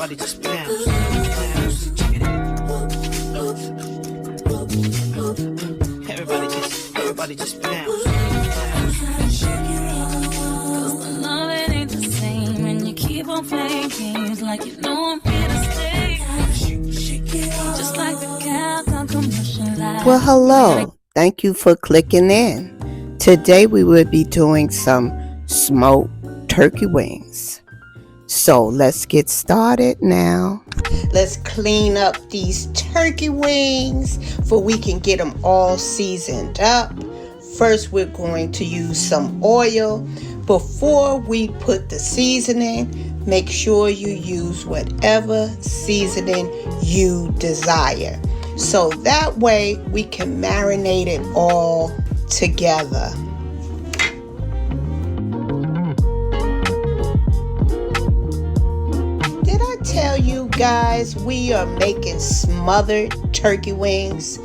Everybody just bounce, bounce. Check it out. Everybody just bounce, bounce. Cause the love it ain't the same, and you keep on playing games like you know I'm here to stay. Just like the Capcom commercial light. Well, hello. Thank you for clicking in. Today we will be doing some smoked turkey wings. So let's get started now. Let's clean up these turkey wings for we can get them all seasoned up. First, we're going to use some oil. Before we put the seasoning, make sure you use whatever seasoning you desire. So that way we can marinate it all together. Did I tell you guys we are making smothered turkey wings?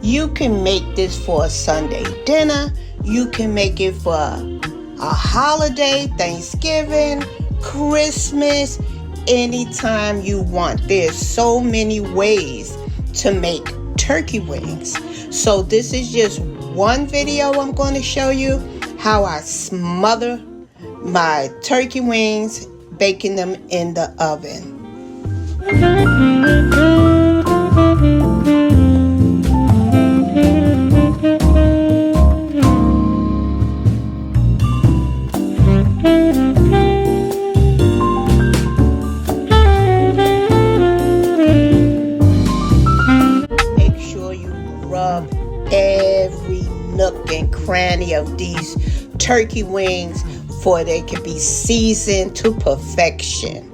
You can make this for a Sunday dinner. You can make it for a holiday, Thanksgiving, Christmas, anytime you want. There's so many ways to make turkey wings. So this is just one video I'm going to show you how I smother my turkey wings, baking them in the oven. Every nook and cranny of these turkey wings for they can be seasoned to perfection.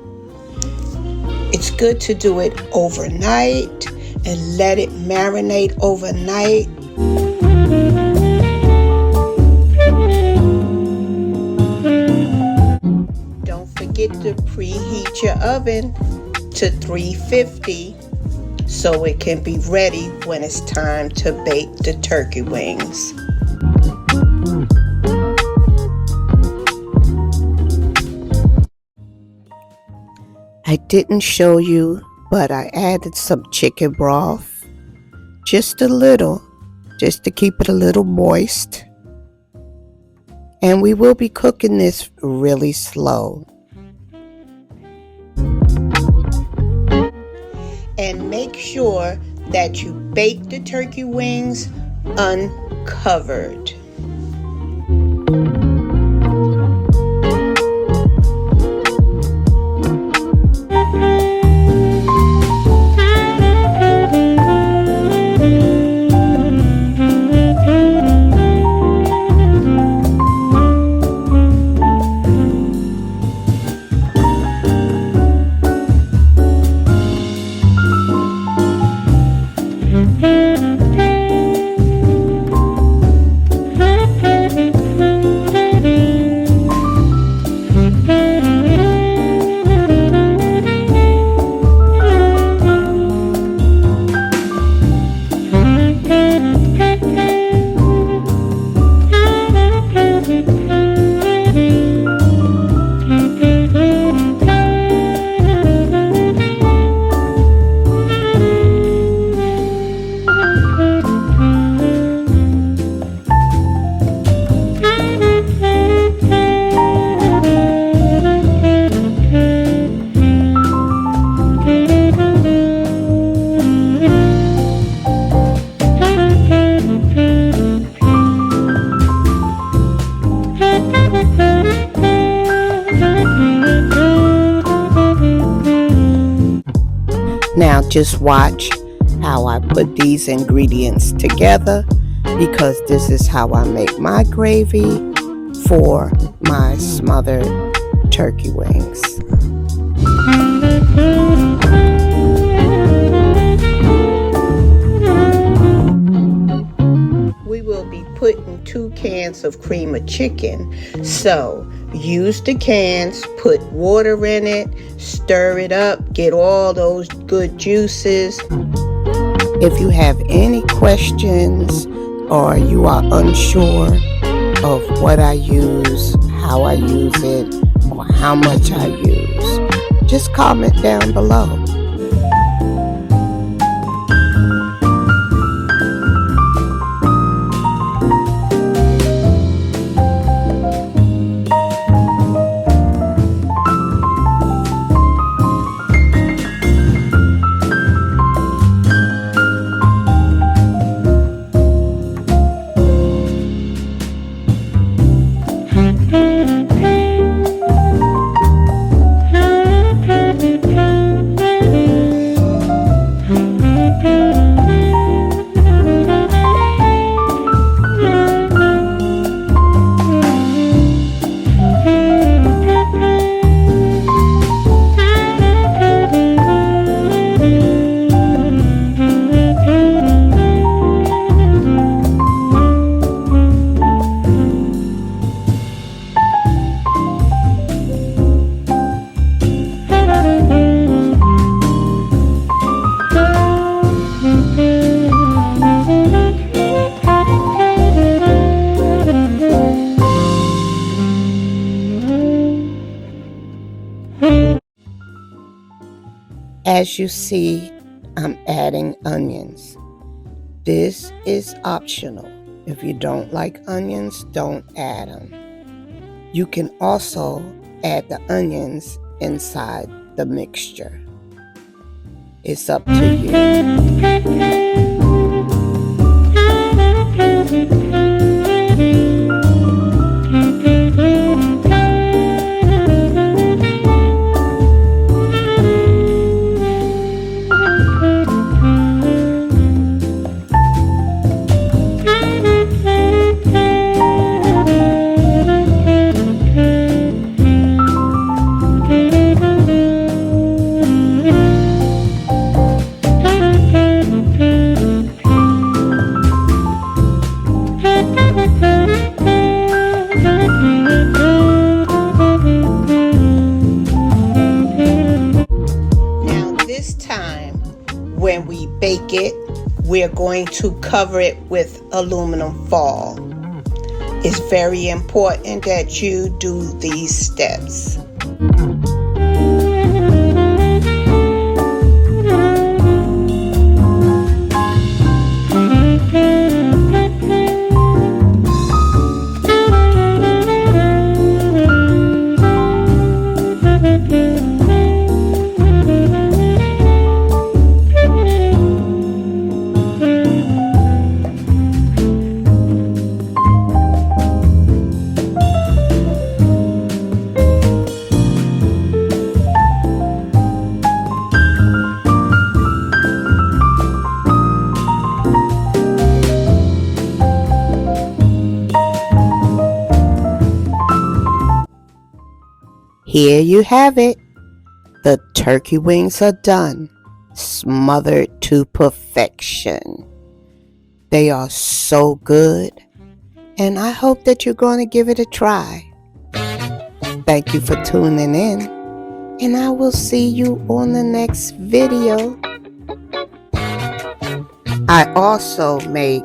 It's good to do it overnight and let it marinate overnight. Don't forget to preheat your oven to 350. So it can be ready when it's time to bake the turkey wings. I didn't show you, but I added some chicken broth. Just a little, just to keep it a little moist. And we will be cooking this really slow. And make sure that you bake the turkey wings uncovered. Now just watch how I put these ingredients together, because this is how I make my gravy for my smothered turkey wings. We will be putting 2 cans of cream of chicken. So use the cans, put water in it, stir it up, get all those good juices. If you have any questions or you are unsure of what I use, how I use it, or how much I use, just comment down below. As you see, I'm adding onions. This is optional. If you don't like onions, don't add them. You can also add the onions inside the mixture. It's up to you. When we bake it, we're going to cover it with aluminum foil. It's very important that you do these steps. Here you have it. The turkey wings are done, smothered to perfection. They are so good, and I hope that you're going to give it a try. Thank you for tuning in, and I will see you on the next video. I also make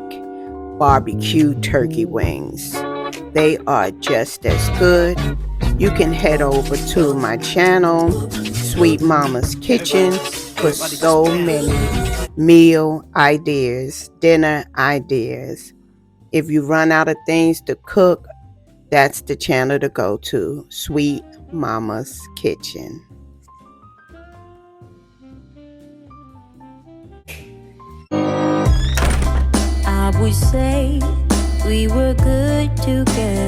barbecue turkey wings. They are just as good. You can head over to my channel, Sweet Mama's Kitchen, for so many meal ideas, dinner ideas. If you run out of things to cook, that's the channel to go to, Sweet Mama's Kitchen. I would say we were good together.